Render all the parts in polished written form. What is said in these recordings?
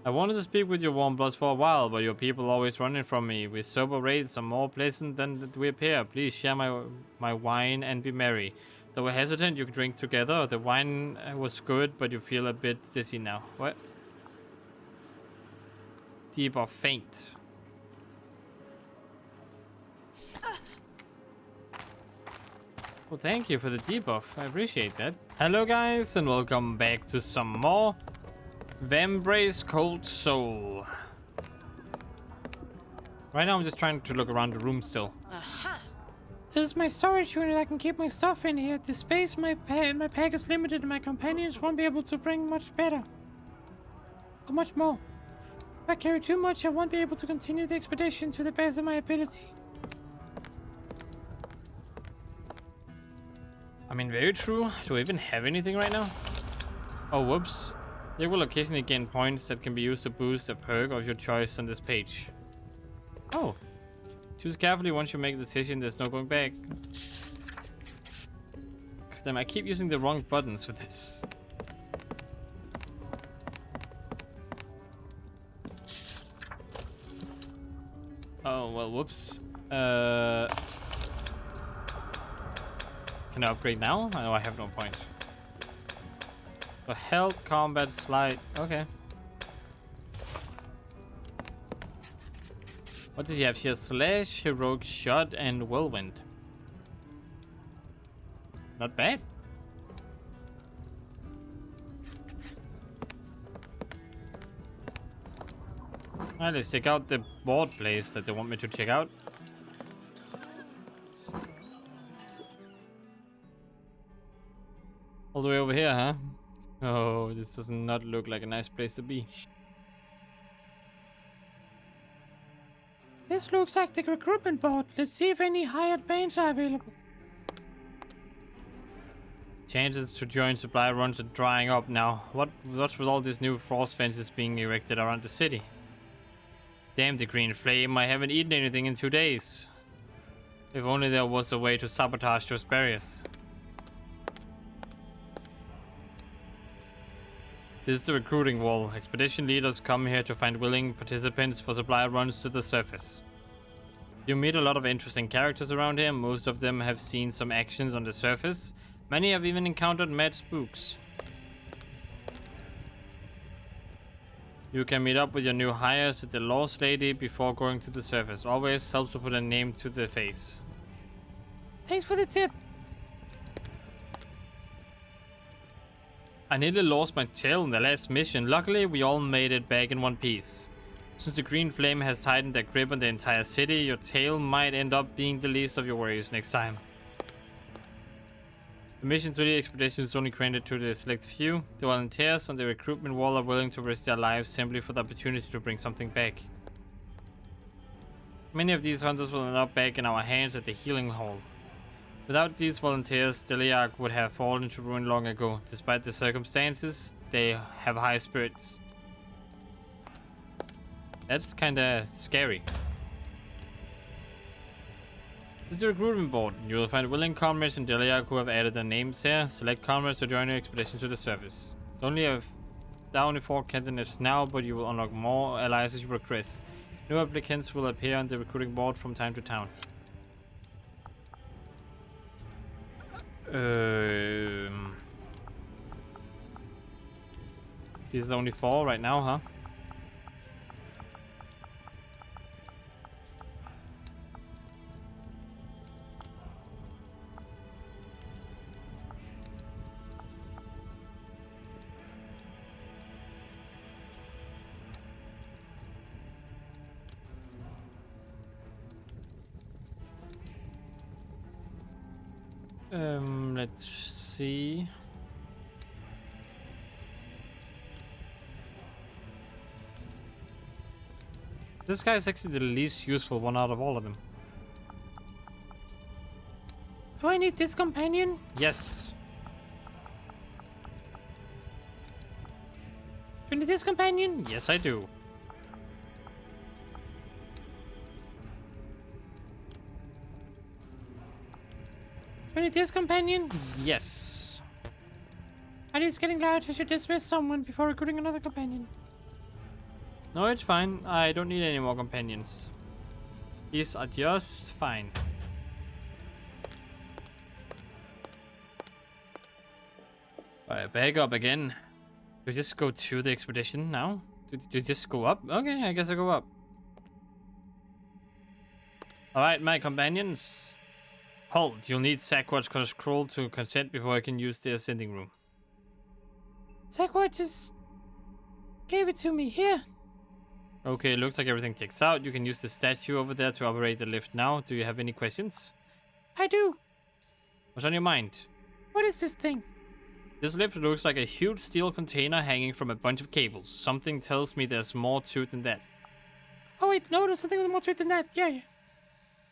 I wanted to speak with your warm bloods for a while, but your people always running from me. With sober raids are more pleasant than we appear. Please share my wine and be merry. Though we're hesitant, you can drink together. The wine was good, but you feel a bit dizzy now. What? Deep or faint? Well, thank you for the debuff. I appreciate that. Hello, guys, and welcome back to some more VAMBRACE Cold Soul. Right now, I'm just trying to look around the room still. Aha! This is my storage unit. I can keep my stuff in here. The space my pack is limited, and my companions won't be able to bring much better. Or much more. If I carry too much, I won't be able to continue the expedition to the best of my ability. I mean, very true. Do I even have anything right now? Oh, whoops. You will occasionally gain points that can be used to boost a perk of your choice on this page. Oh. Choose carefully once you make a decision. There's no going back. Damn, I keep using the wrong buttons for this. Oh, well, whoops. Can I upgrade now? I know I have no point. So health, combat, slide. Okay. What does he have here? Slash, heroic shot, and whirlwind. Not bad. Alright, let's check out the board place that they want me to check out. All the way over here, huh? Oh, this does not look like a nice place to be. This looks like the recruitment board. Let's see if any hired bands are available. Chances to join supply runs are drying up now. What's with all these new frost fences being erected around the city? Damn the green flame, I haven't eaten anything in 2 days. If only there was a way to sabotage those barriers. This is the recruiting wall. Expedition leaders come here to find willing participants for supply runs to the surface. You meet a lot of interesting characters around here. Most of them have seen some actions on the surface. Many have even encountered mad spooks. You can meet up with your new hires at the Lost Lady before going to the surface. Always helps to put a name to the face. Thanks for the tip. I nearly lost my tail in the last mission. Luckily, we all made it back in one piece. Since the green flame has tightened their grip on the entire city, your tail might end up being the least of your worries next time. The mission to the expedition is only granted to the select few. The volunteers on the recruitment wall are willing to risk their lives simply for the opportunity to bring something back. Many of these hunters will end up back in our hands at the healing hall. Without these volunteers, Deliark would have fallen to ruin long ago. Despite the circumstances, they have high spirits. That's kinda scary. This is the recruitment board. You will find willing comrades in Deliark who have added their names here. Select comrades to join your expedition to the surface. There are only 4 candidates now, but you will unlock more allies as you progress. New applicants will appear on the recruiting board from time to time. These are only 4 right now, huh? Let's see. This guy is actually the least useful one out of all of them. Do I need this companion? Yes. Do you need this companion? Yes, I do. Do you need this companion? Yes. It is getting large. I should dismiss someone before recruiting another companion. No, it's fine. I don't need any more companions. These are just fine. Alright, back up again. Do we just go to the expedition now? Do you just go up? Okay, I guess I go up. Alright, my companions. Hold, you'll need Sasquatch scroll to consent before I can use the ascending room. Sasquatch just gave it to me. Here. Okay, looks like everything checks out. You can use the statue over there to operate the lift now. Do you have any questions? I do. What's on your mind? What is this thing? This lift looks like a huge steel container hanging from a bunch of cables. Something tells me there's more to it than that. Oh wait, no, there's something more to it than that. Yeah.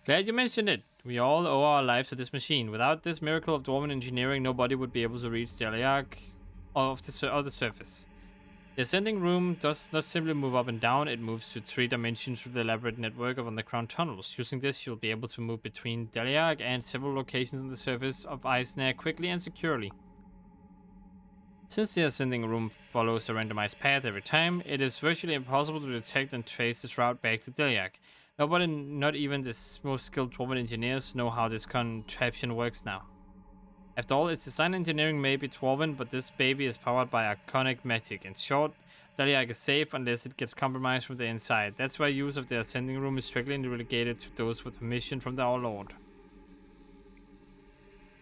Glad you mentioned it. We all owe our lives to this machine. Without this miracle of dwarven engineering, nobody would be able to reach the Deliark of the surface. The ascending room does not simply move up and down, it moves to 3 dimensions through the elaborate network of underground tunnels. Using this, you'll be able to move between Deliark and several locations on the surface of Eisner quickly and securely. Since the ascending room follows a randomized path every time, it is virtually impossible to detect and trace its route back to Deliark. Nobody, not even the most skilled dwarven engineers, know how this contraption works now. After all, its design engineering may be dwarven, but this baby is powered by arcanic magic. In short, Deliark is safe unless it gets compromised from the inside. That's why use of the ascending room is strictly relegated to those with permission from our Lord.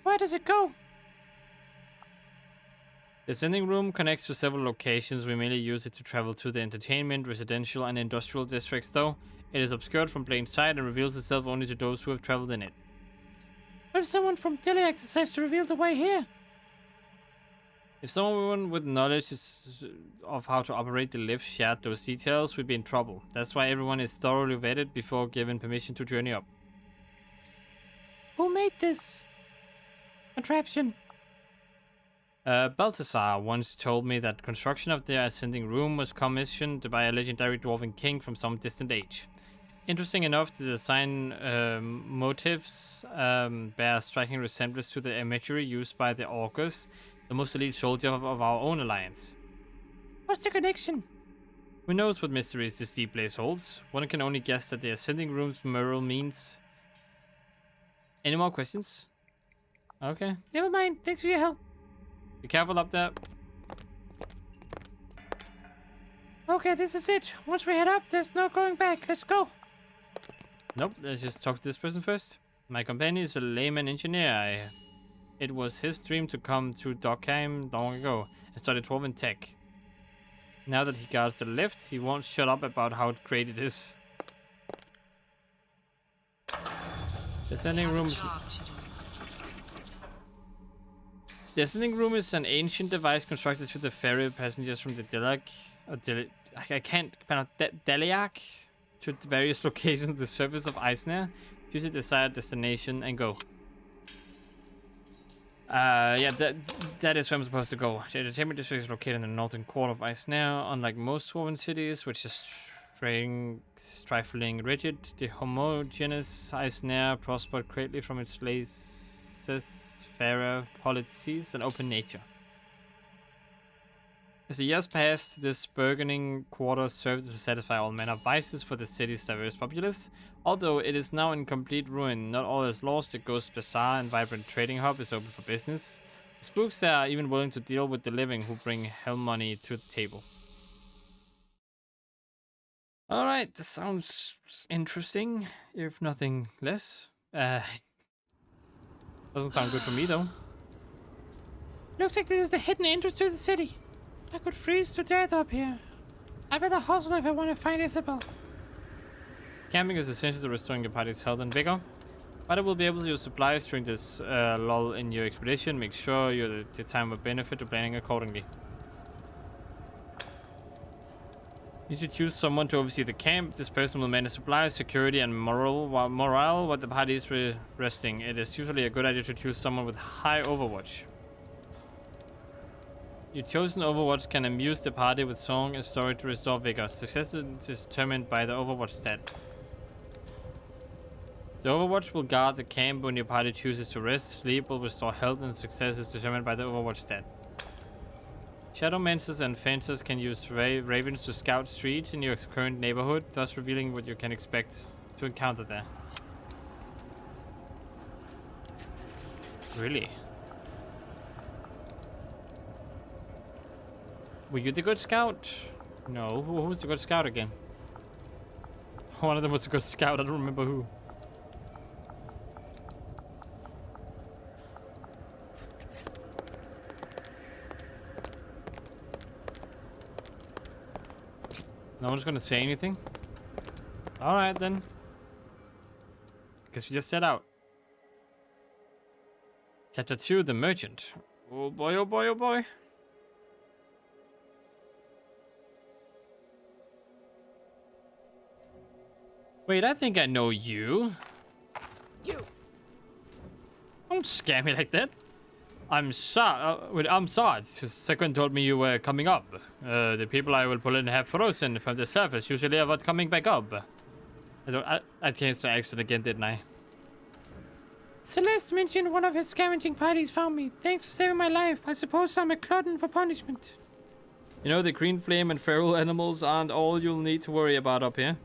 Where does it go? The ascending room connects to several locations. We mainly use it to travel to the entertainment, residential, and industrial districts, though. It is obscured from plain sight and reveals itself only to those who have traveled in it. What if someone from Deliark decides to reveal the way here? If someone with knowledge of how to operate the lift shared those details, we'd be in trouble. That's why everyone is thoroughly vetted before given permission to journey up. Who made this contraption? Balthazar once told me that construction of the ascending room was commissioned by a legendary dwarven king from some distant age. Interesting enough, the design motifs bear striking resemblance to the imagery used by the Augurs, the most elite soldier of our own alliance. What's the connection? Who knows what mysteries this deep place holds? One can only guess that the ascending room's mural means. Any more questions? Okay. Never mind. Thanks for your help. Be careful up there. Okay, this is it. Once we head up, there's no going back. Let's go. Nope, let's just talk to this person first. My companion is a layman engineer. It was his dream to come to Dockheim long ago and study dwarven tech. Now that he guards the lift, he won't shut up about how great it is. The ascending room is an ancient device constructed to ferry passengers from the Deliark to the various locations on the surface of Eisner. Choose a desired destination and go. Yeah, that is where I'm supposed to go. The entertainment district is located in the northern quarter of Eisner. Unlike most dwarven cities, which is trifling rigid, the homogeneous Eisner prospered greatly from its laissez-faire policies and open nature. As the years passed, this burgeoning quarter served to satisfy all manner of vices for the city's diverse populace. Although it is now in complete ruin, not all is lost. The Ghost Bazaar and vibrant trading hub is open for business. The spooks there are even willing to deal with the living who bring hell money to the table. Alright, this sounds interesting, if nothing less. Doesn't sound good for me though. Looks like this is the hidden entrance to the city. I could freeze to death up here. I'd rather hustle if I want to find Isabel. Camping is essential to restoring the party's health and vigor. But I will be able to use supplies during this lull in your expedition. Make sure you the time of benefit to planning accordingly. You should choose someone to oversee the camp. This person will manage supplies, security, and morale while the party is resting. It is usually a good idea to choose someone with high overwatch. Your chosen overwatch can amuse the party with song and story to restore vigor. Success is determined by the overwatch stat. The overwatch will guard the camp when your party chooses to rest. Sleep will restore health, and success is determined by the overwatch stat. Shadow mances and fencers can use ravens to scout streets in your current neighborhood, thus revealing what you can expect to encounter there. Really? Were you the good scout? No. Who was the good scout again? One of them was a good scout. I don't remember who. No one's gonna say anything? Alright then. Guess we just set out. Chapter 2, The Merchant. Oh boy, oh boy, oh boy. Wait, I think I know you. You! Don't scare me like that. I'm sorry. I'm sorry. Second told me you were coming up. The people I will pull in have frozen from the surface. Usually about coming back up. I changed the accent again, didn't I? Celeste mentioned one of his scavenging parties found me. Thanks for saving my life. I suppose I'm a glutton for punishment. You know, the green flame and feral animals aren't all you'll need to worry about up here.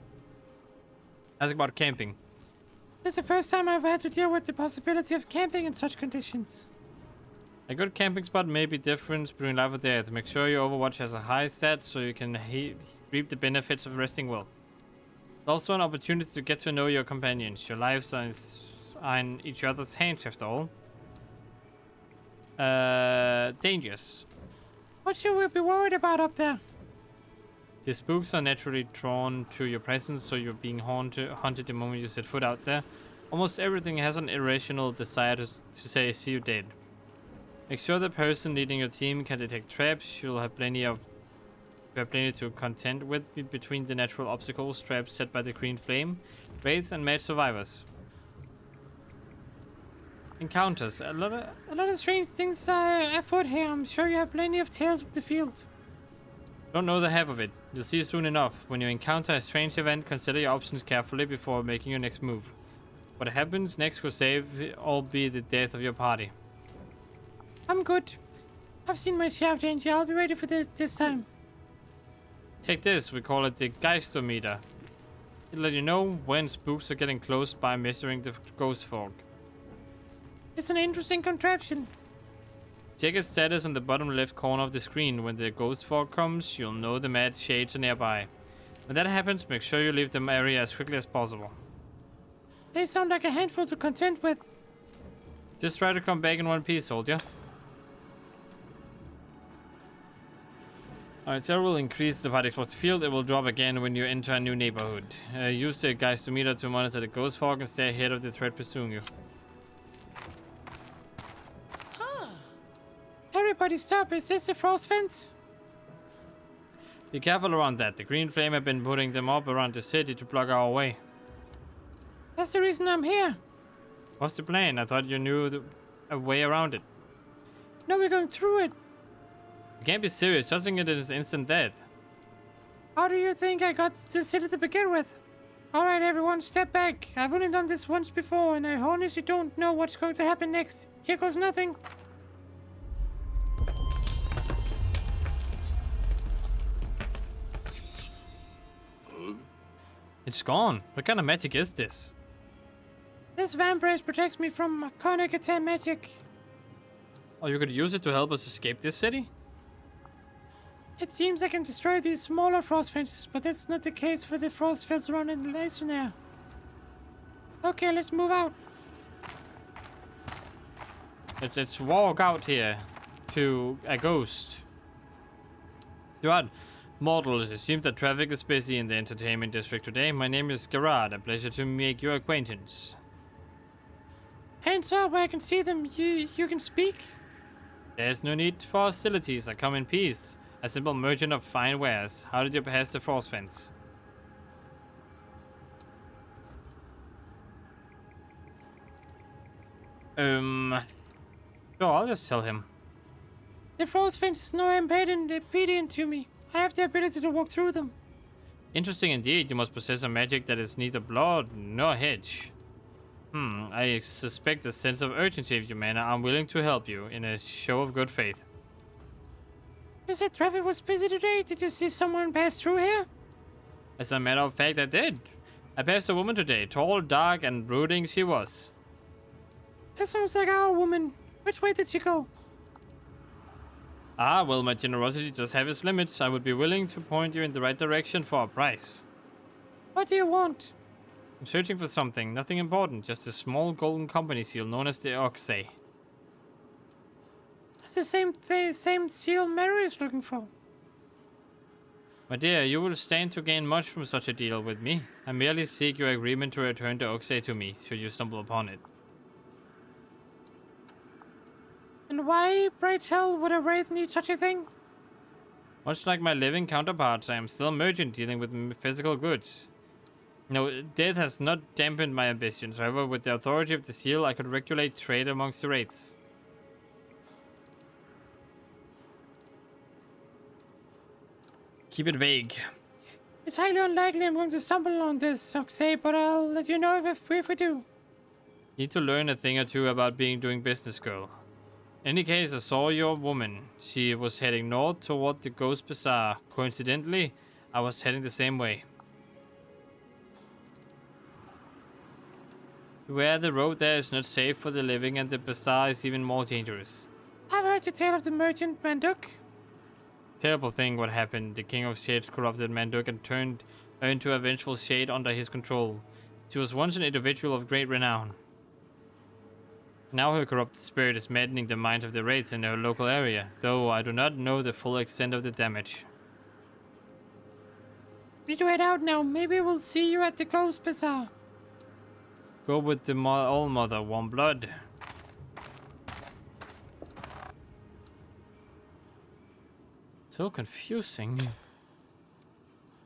Ask about camping. This is the first time I've had to deal with the possibility of camping in such conditions. A good camping spot may be different between life or death. Make sure your Overwatch has a high stat so you can reap the benefits of resting well. It's also an opportunity to get to know your companions. Your lives are in each other's hands after all. Dangerous. What should we be worried about up there? The spooks are naturally drawn to your presence, so you're being haunted the moment you set foot out there. Almost everything has an irrational desire to say, see you dead. Make sure the person leading your team can detect traps. You'll have plenty to contend with between the natural obstacles, traps set by the green flame, wraiths, and mad survivors. Encounters. A lot of strange things are afoot here. I'm sure you have plenty of tales of the field. Don't know the half of it. You'll see soon enough. When you encounter a strange event, consider your options carefully before making your next move. What happens next could save or be the death of your party. I'm good. I've seen my share of danger. I'll be ready for this time. Take this. We call it the Geistometer. It'll let you know when spooks are getting close by measuring the ghost fog. It's an interesting contraption. Check its status on the bottom left corner of the screen. When the ghost fog comes, you'll know the mad shades are nearby. When that happens, make sure you leave the area as quickly as possible. They sound like a handful to contend with. Just try to come back in one piece, soldier. Alright, so will increase the party exposed field. It will drop again when you enter a new neighborhood. Use the Geistometer to monitor the ghost fog and stay ahead of the threat pursuing you. Everybody stop. Is this a frost fence? Be careful around that. The green flame have been putting them up around the city to block our way. That's the reason I'm here. What's the plan? I thought you knew a way around it. No, we're going through it. You can't be serious. Touching it is instant death. How do you think I got to the city to begin with? Alright, everyone, step back. I've only done this once before, and I honestly don't know what's going to happen next. Here goes nothing. It's gone. What kind of magic is this? This VAMBRACE protects me from iconic attack magic. Oh, you could use it to help us escape this city? It seems I can destroy these smaller frost fences, but that's not the case for the frost fields around in the Leisner. Okay, let's move out. Let's walk out here to a ghost. Gerard, mortals, it seems that traffic is busy in the entertainment district today. My name is Gerard. A pleasure to make your acquaintance. Hands up where I can see them. You can speak? There's no need for hostilities. I come in peace. A simple merchant of fine wares. How did you pass the frost fence? Sure, I'll just tell him. The frost fence is no impediment to me. I have the ability to walk through them. Interesting indeed. You must possess a magic that is neither blood nor hedge. I suspect a sense of urgency of your manner. I'm willing to help you in a show of good faith. You said traffic was busy today. Did you see someone pass through here? As a matter of fact, I did. I passed a woman today. Tall, dark, and brooding she was. That sounds like our woman. Which way did she go? Ah, well, my generosity does have its limits. I would be willing to point you in the right direction for a price. What do you want? I'm searching for something. Nothing important. Just a small golden company seal known as the Oxay. That's the same seal Mary is looking for. My dear, you will stand to gain much from such a deal with me. I merely seek your agreement to return the Oxay to me, should you stumble upon it. And why, pray tell, would a wraith need such a thing? Much like my living counterparts, I am still a merchant dealing with physical goods. No, death has not dampened my ambitions. However, with the authority of the seal, I could regulate trade amongst the wraiths. Keep it vague. It's highly unlikely I'm going to stumble on this, Oxay, but I'll let you know if we do. Need to learn a thing or two about doing business, girl. In any case, I saw your woman. She was heading north toward the Ghost Bazaar. Coincidentally, I was heading the same way. Beware, the road there is not safe for the living, and the bazaar is even more dangerous. I've heard the tale of the merchant Manduk. Terrible thing what happened. The King of Shades corrupted Manduk and turned her into a vengeful shade under his control. She was once an individual of great renown. Now her corrupted spirit is maddening the minds of the wraiths in her local area, though I do not know the full extent of the damage. Need to head out now. Maybe we'll see you at the Ghost Bazaar. Go with the All-Mother, Warm Blood. So confusing.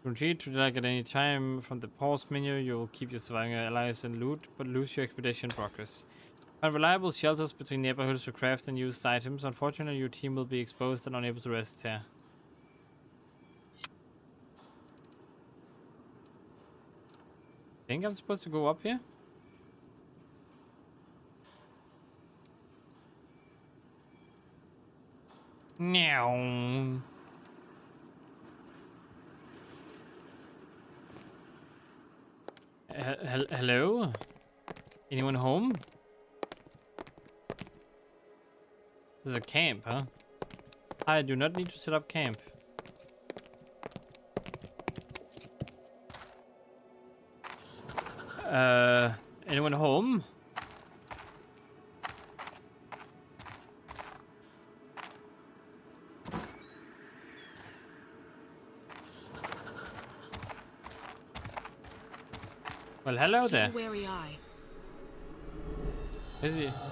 Retreat to the lag at any time from the pause menu. You will keep your surviving allies and loot, but lose your expedition progress. Find reliable shelters between neighborhoods to craft and use items. Unfortunately, your team will be exposed and unable to rest here. Think I'm supposed to go up here? Meow. Hello? Anyone home? This is a camp, huh? I do not need to set up camp. Anyone home? Well, hello there. Wary eye.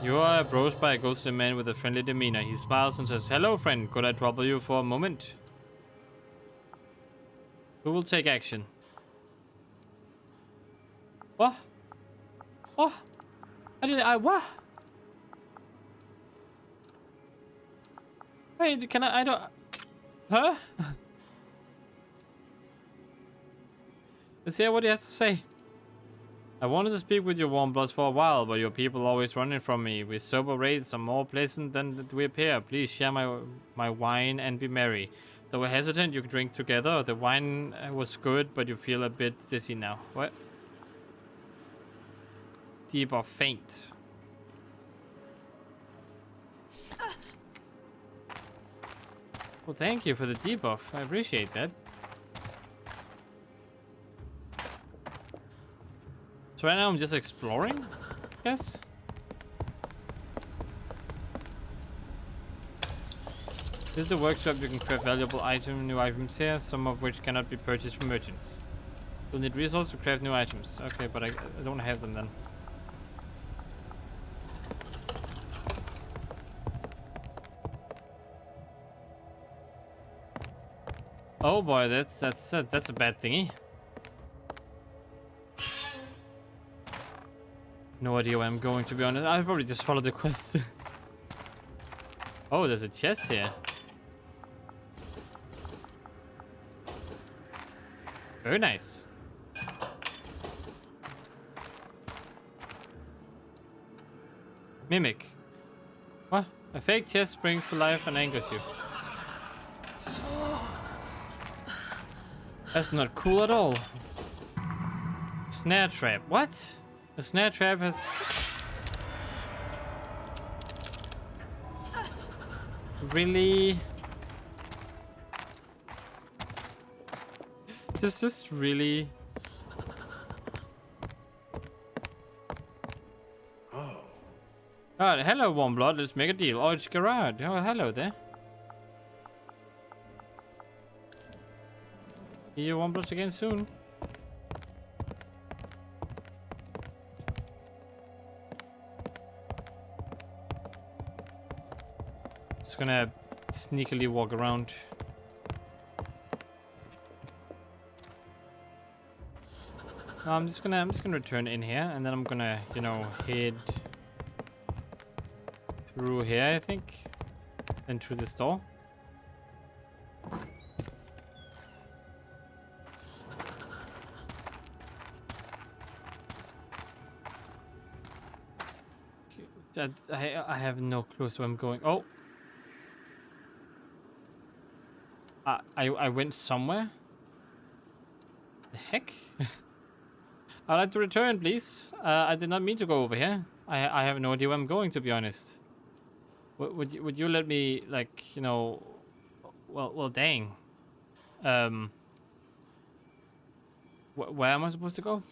You are approached by a ghostly man with a friendly demeanor. He smiles and says, "Hello, friend. Could I trouble you for a moment?" Who will take action? What? What? What? Wait, can I don't... Huh? Let's hear what he has to say. I wanted to speak with your warm bloods for a while, but your people always running from me. We sober wraiths are more pleasant than we appear. Please share my wine and be merry. Though we're hesitant, you can drink together. The wine was good, but you feel a bit dizzy now. What? Deep or faint? Well, thank you for the debuff. I appreciate that. So right now I'm just exploring, I guess. This is the workshop. You can craft valuable new items here, some of which cannot be purchased from merchants. You'll need resources to craft new items. Okay, but I don't have them then. Oh boy, that's a bad thingy. No idea where I'm going, to be honest. I'll probably just follow the quest. Oh, there's a chest here. Very nice. Mimic. What? A fake chest brings to life and angers you. That's not cool at all. Snare trap. What? A snare trap has... Really? This is really... Oh, hello, Warm Blood. Let's make a deal. Oh, it's Gerard. Oh, hello there. See you, Warm Bloods, again soon. Just gonna sneakily walk around. No, I'm just gonna return in here, and then I'm gonna, you know, head through here, I think, and through this door. I have no clue where I'm going. Oh, I went somewhere. The heck? I'd like to return, please. I did not mean to go over here. I have no idea where I'm going, to be honest. Would you let me, like, you know? Well, dang. Where am I supposed to go?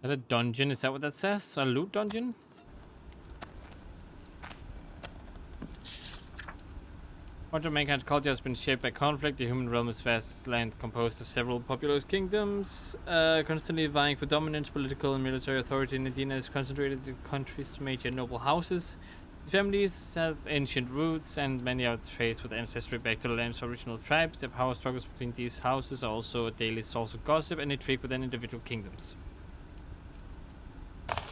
Is that a dungeon? Is that what that says? A loot dungeon? Much of mankind's culture has been shaped by conflict. The human realm is vast land composed of several populous kingdoms, constantly vying for dominance, political and military authority. In Medina is concentrated in the country's major noble houses. The families has ancient roots, and many are traced with ancestry back to the land's original tribes. The power struggles between these houses are also a daily source of gossip and intrigue within individual kingdoms.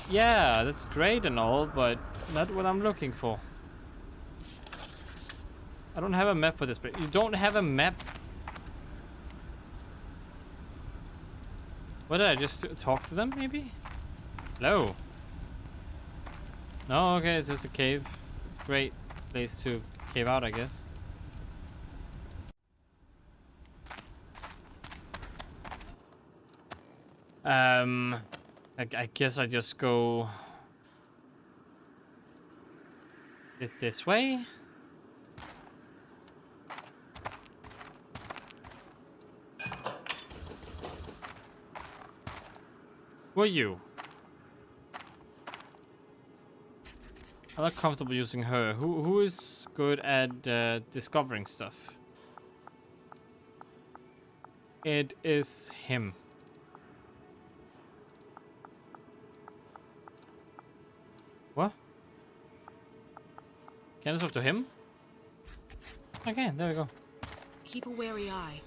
Yeah, that's great and all, but not what I'm looking for. I don't have a map for this, but you don't have a map? What did I just talk to them, maybe? Hello? No, okay, it's just a cave. Great place to cave out, I guess. I guess I just go this way. Who are you? I'm not comfortable using her. Who is good at discovering stuff? It is him. What? Can I talk to him? Okay, there we go. Keep a wary eye.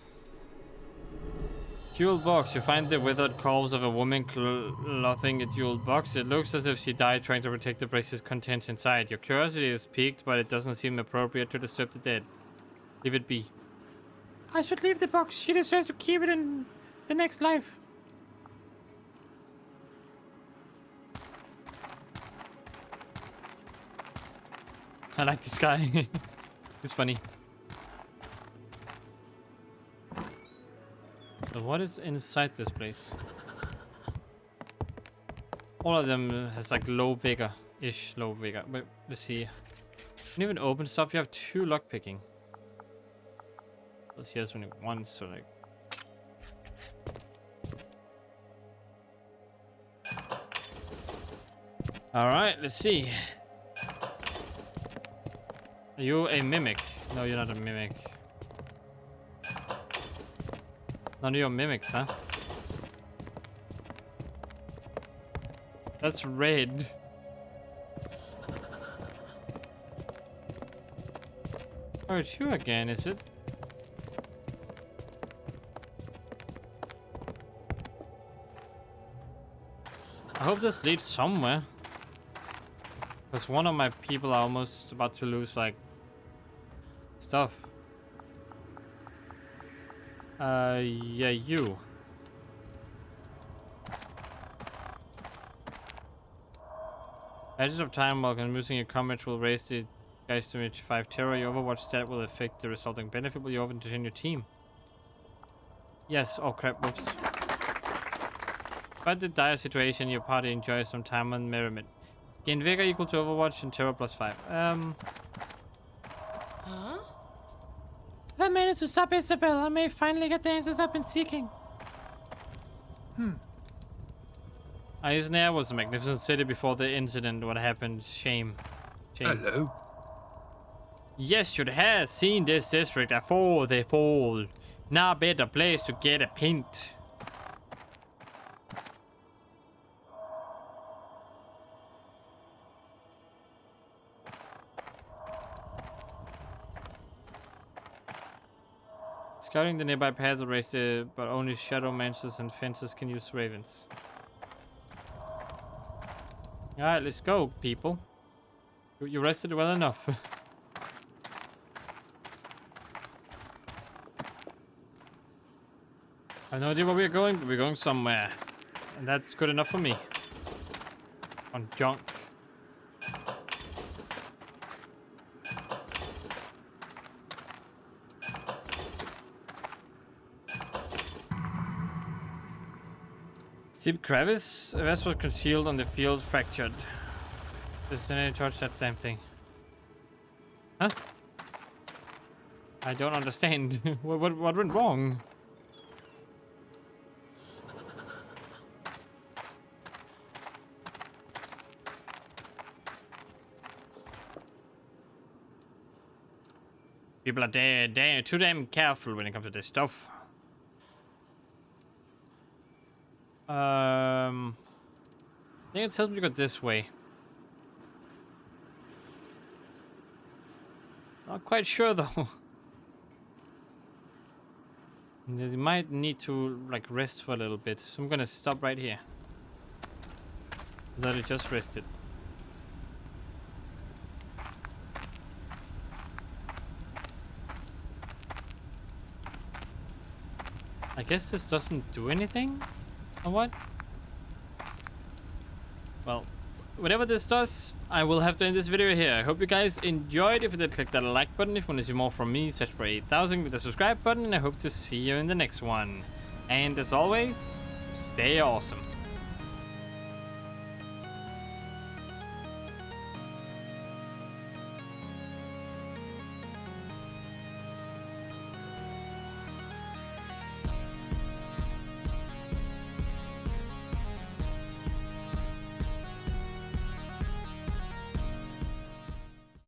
Jeweled box. You find the withered corpse of a woman clothing a jeweled box. It looks as if she died trying to protect the precious contents inside. Your curiosity is piqued, but it doesn't seem appropriate to disturb the dead. Leave it be. I should leave the box. She deserves to keep it in the next life. I like this guy. It's funny. So what is inside this place? All of them has like low vigor-ish, low vigor. But let's see. You can even open stuff. You have 2 lockpicking. Well, she has only 1, so like. Alright, let's see. Are you a mimic? No, you're not a mimic. None of your mimics, huh? That's red. Oh, it's you again, is it? I hope this leads somewhere. Because one of my people are almost about to lose, like, stuff. Yeah, you. Badges of time while using your combat will raise the guys to reach 5 terror. Your Overwatch stat will affect the resulting benefit, but you often retain your team. Yes, oh crap, whoops. But the dire situation, your party enjoys some time on merriment. Gain vigor equal to Overwatch and terror +5. Huh? If I manage to stop Isabel, I may finally get the answers I've been seeking. Eisner was a magnificent city before the incident. What happened? Shame. Hello. Yes, should have seen this district before they fall. Now better place to get a pint. Scouting the nearby paths will raise the, but only shadow manches and fences can use ravens. Alright, let's go, people. You rested well enough. I have no idea where we're going, but we're going somewhere. And that's good enough for me. On junk. Steep crevice. A vest was concealed on the field, fractured. Just any touch that damn thing. Huh? I don't understand. what went wrong? People are too damn careful when it comes to this stuff. I think it tells me to go this way. Not quite sure though. You might need to like rest for a little bit, so I'm gonna stop right here. Let it just rested. I guess this doesn't do anything, or what? Well, whatever this does, I will have to end this video here. I hope you guys enjoyed. If you did, click that like button. If you want to see more from me, search for 8000 with the subscribe button, and I hope to see you in the next one. And as always, stay awesome.